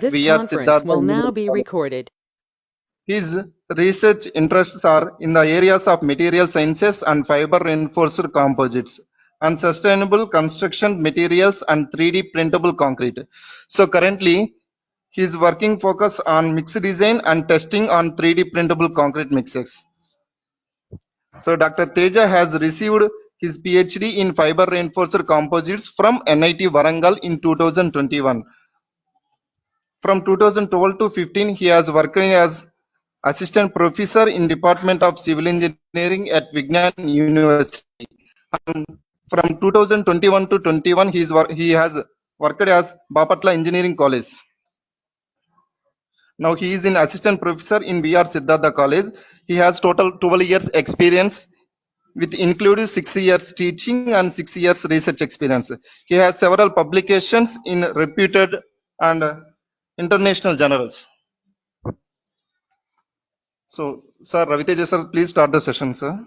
at This VR conference Siddhartha will now Engineering be College. recorded. His research interests are in the areas of material sciences and fiber reinforced composites and sustainable construction materials and 3D printable concrete. So currently, his working focus on mix design and testing on 3D printable concrete mixes. So Dr. Teja has received his PhD in fiber reinforced composites from NIT Warangal in 2021. From 2012 to 15, he has worked as assistant professor in Department of Civil Engineering at Vignan University. And from 2021 to 21, he has worked as Bapatla Engineering College. Now he is an assistant professor in VR Siddhartha College. He has total 12 years experience with including 6 years teaching and 6 years research experience. He has several publications in reputed and international journals. So, sir, Raviteja sir, please start the session, sir.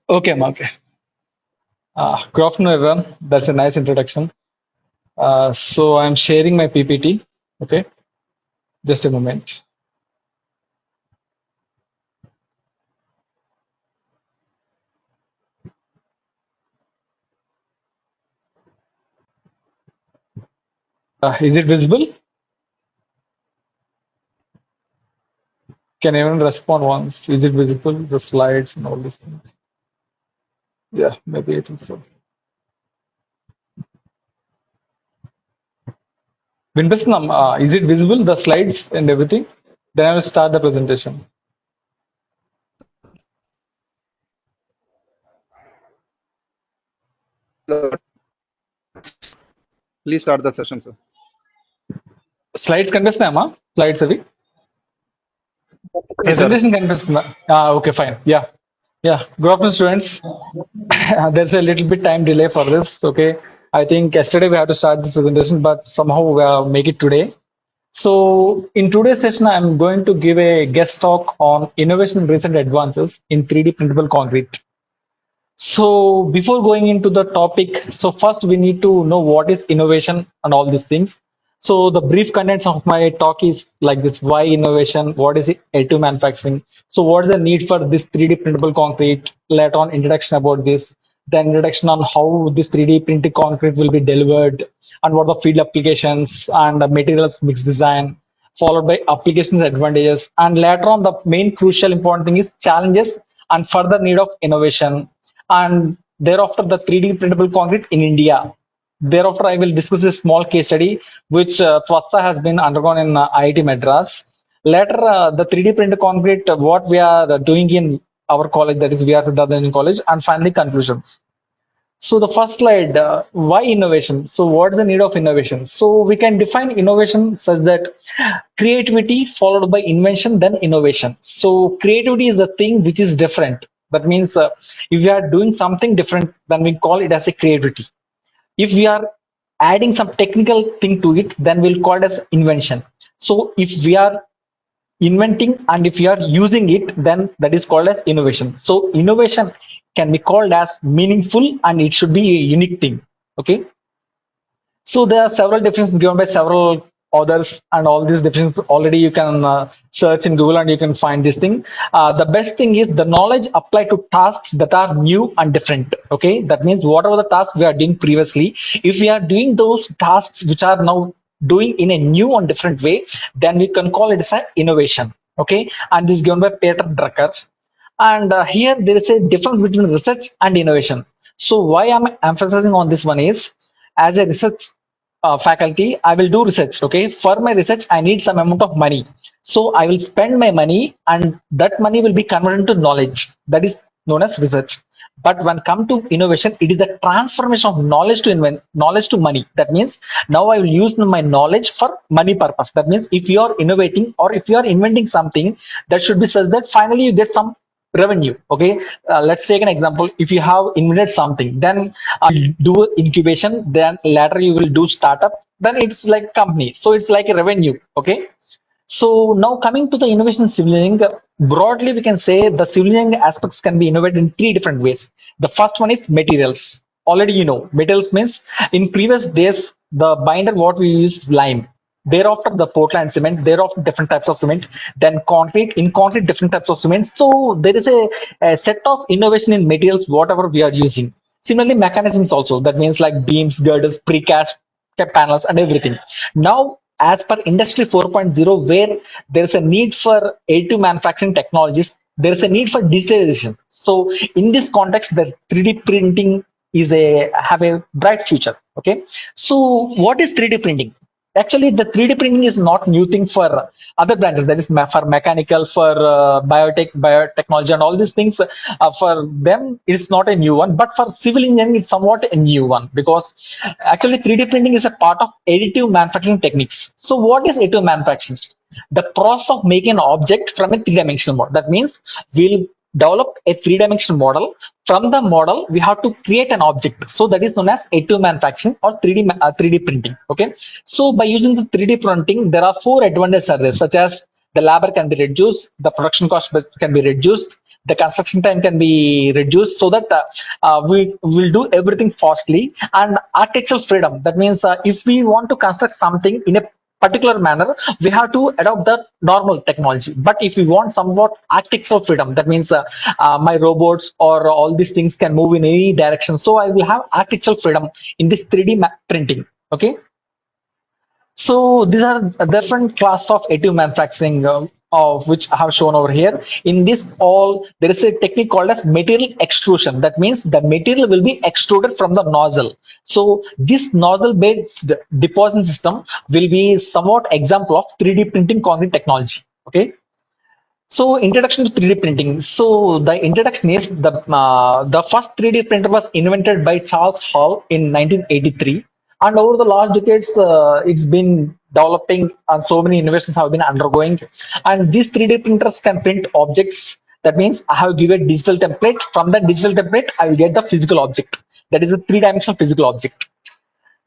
Okay, Mark. Good afternoon, everyone. That's a nice introduction. So I'm sharing my PPT. Okay, just a moment. Is it visible? Can anyone respond once? Is it visible? The slides and all these things. Yeah, maybe I think so. Vinpasnam, is it visible? The slides and everything? Then I will start the presentation. Please start the session, sir. Slides కనిపిస్తున్నాయమ్మా slides అవి Yes, sir. presentation కనిపిస్తుందా okay fine yeah good afternoon students. There's a little bit time delay for this. Okay, I think yesterday we had to start this presentation, but somehow we make it today. So in today's session I'm going to give a guest talk on innovation and recent advances in 3D printable concrete. So before going into the topic, so first we need to know what is innovation and all these things. So the brief contents of my talk is like this: why innovation, what is it, additive manufacturing, so what is the need for this 3D printable concrete, later on introduction about this, then introduction on how this 3D printed concrete will be delivered, and what are the field applications and the materials mix design, followed by applications advantages, and later on the main crucial important thing is challenges and further need of innovation, and thereafter the 3D printable concrete in India. Thereafter, I will discuss a small case study which Twatsa has been undergone in IIT Madras. Later, the 3D printed concrete, what we are doing in our college, that is VR Siddhartha Engineering College, and finally conclusions. So the first slide, why innovation? So what is the need of innovation? So we can define innovation such that creativity followed by invention, then innovation. So creativity is the thing which is different. That means if we are doing something different, then we call it as a creativity. If we are adding some technical thing to it, then we'll call it as invention. So if we are inventing and if you are using it, then that is called as innovation. So innovation can be called as meaningful and it should be a unique thing. Okay, so there are several definitions given by several authors, and all these definitions already you can search in Google and you can find this thing. The best thing is the knowledge applied to tasks that are new and different. Okay, that means whatever the tasks we are doing previously, if we are doing those tasks which are now doing in a new and different way, then we can call it as an innovation. Okay, and this is given by Peter Drucker. And here there is a difference between research and innovation. So why I'm emphasizing on this one is, as a research faculty, I will do research. Okay, for my research, I need some amount of money. So I will spend my money, and that money will be converted into knowledge. That is known as research. But when come to innovation, it is the transformation of knowledge to knowledge to money. That means now I will use my knowledge for money purpose. That means if you are innovating or if you are inventing something, that should be such that finally you get some revenue. Okay, let's take an example. If you have invented something, then you do incubation, then later you will do startup, then it's like company, so it's like a revenue. Okay, so now coming to the innovation in civil engineering, broadly we can say the civil engineering aspects can be innovated in three different ways. The first one is materials. Already you know materials means in previous days The binder what we use is lime. Thereafter the Portland cement, thereafter different types of cement, then concrete, in concrete different types of cement. So there is a set of innovation in materials whatever we are using. Similarly, mechanisms also, that means like beams, girders, precast panels and everything. Now, as per Industry 4.0, where there is a need for additive manufacturing technologies, there is a need for digitalization. So in this context, the 3D printing is a have a bright future. Okay, so what is 3D printing? Actually, the 3D printing is not new thing for other branches. That is for mechanical, for biotechnology, and all these things. For them, it's not a new one. But for civil engineering, it's somewhat a new one because actually 3D printing is a part of additive manufacturing techniques. So, what is additive manufacturing? The process of making an object from a three-dimensional model. That means we'll develop a three-dimensional model. From the model, we have to create an object. So that is known as additive manufacturing or 3D printing. Okay. So by using the 3D printing, there are four advantages are there, such as the labor can be reduced, the production cost can be reduced, the construction time can be reduced, so that we will do everything fastly, and architectural freedom. That means if we want to construct something in a particular manner, we have to adopt the normal technology. But if we want somewhat architectural freedom, that means my robots or all these things can move in any direction. So I will have architectural freedom in this 3D printing. Okay. So these are different class of additive manufacturing of which I have shown over here. In this all, there is a technique called as material extrusion. That means the material will be extruded from the nozzle. So this nozzle-based deposition system will be somewhat example of 3D printing concrete technology. Okay. So introduction to 3D printing. So the introduction is the first 3D printer was invented by Charles Hall in 1983, and over the last decades, it's been developing, and so many innovations have been undergoing. And these 3D printers can print objects. That means I have given a digital template. From that digital template, I will get the physical object. That is a three-dimensional physical object.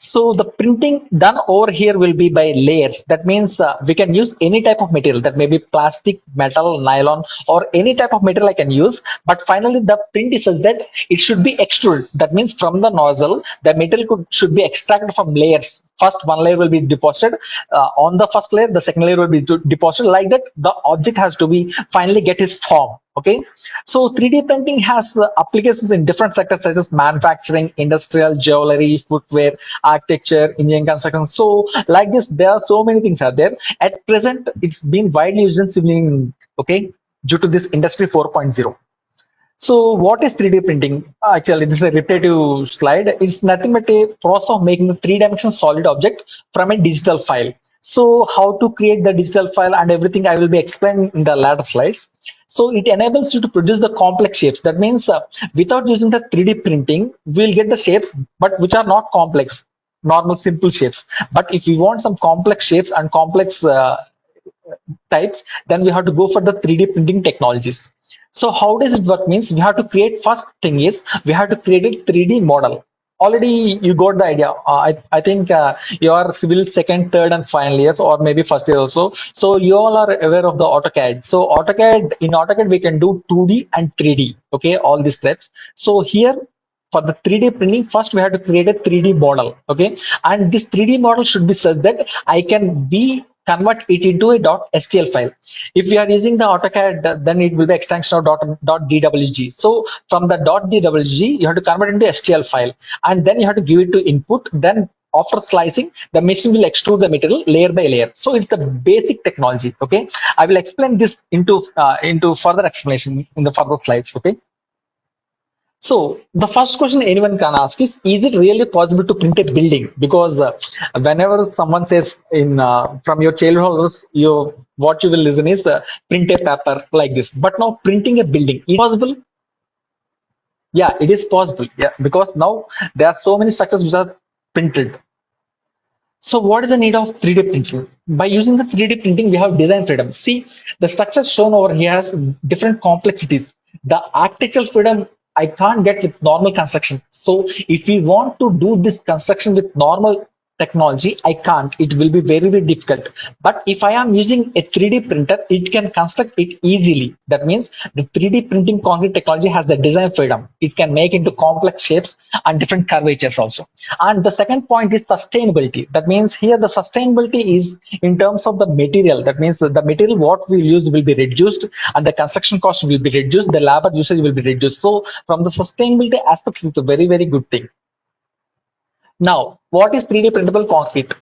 So the printing done over here will be by layers. That means we can use any type of material, that may be plastic, metal, nylon, or any type of material I can use. But finally, the print is such that it should be extruded. That means from the nozzle, the material should be extracted from layers. First, one layer will be deposited on the first layer. The second layer will be deposited. Like that, the object has to be finally get its form. Okay, so 3D printing has applications in different sectors such as manufacturing, industrial, jewelry, footwear, architecture, engineering, construction. So, like this, there are so many things are there. At present, it's been widely used in civil engineering. Okay, due to this Industry 4.0. So what is 3D printing? Actually, this is a repetitive slide. It's nothing but a process of making a three-dimensional solid object from a digital file. So how to create the digital file and everything I will be explaining in the later slides. So it enables you to produce the complex shapes. That means without using the 3D printing, we'll get the shapes, but which are not complex, normal simple shapes. But if we want some complex shapes and complex types, then we have to go for the 3D printing technologies. So how does it work? Means we have to create, first thing is we have to create a 3D model. Already you got the idea. I think you are civil second, third, and final years, or maybe first year also. So you all are aware of the AutoCAD. So in AutoCAD we can do 2D and 3D. Okay, all these steps. So here for the 3D printing, first we have to create a 3D model. Okay, and this 3D model should be such that I can be convert it into a .stl file. If we are using the AutoCAD, then it will be extension of .dwg. So from the .dwg, you have to convert it into STL file, and then you have to give it to input. Then after slicing, the machine will extrude the material layer by layer. So it's the basic technology. Okay, I will explain this into further explanation in the further slides. Okay. So the first question anyone can ask is it really possible to print a building? Because whenever someone says in from your childhood, what you will listen is print a paper like this. But now printing a building is possible. Yeah, it is possible. Yeah, because now there are so many structures which are printed. So what is the need of 3D printing? By using the 3D printing, we have design freedom. See, the structure shown over here has different complexities. The architectural freedom I can't get with normal construction. So if we want to do this construction with normal technology, I can't. It will be very, very difficult. But if I am using a 3D printer, it can construct it easily. That means the 3D printing concrete technology has the design freedom. It can make into complex shapes and different curvatures also. And the second point is sustainability. That means here the sustainability is in terms of the material. That means the material what we use will be reduced and the construction cost will be reduced. The labor usage will be reduced. So from the sustainability aspect, it's a very, very good thing. Now, what is 3D printable concrete?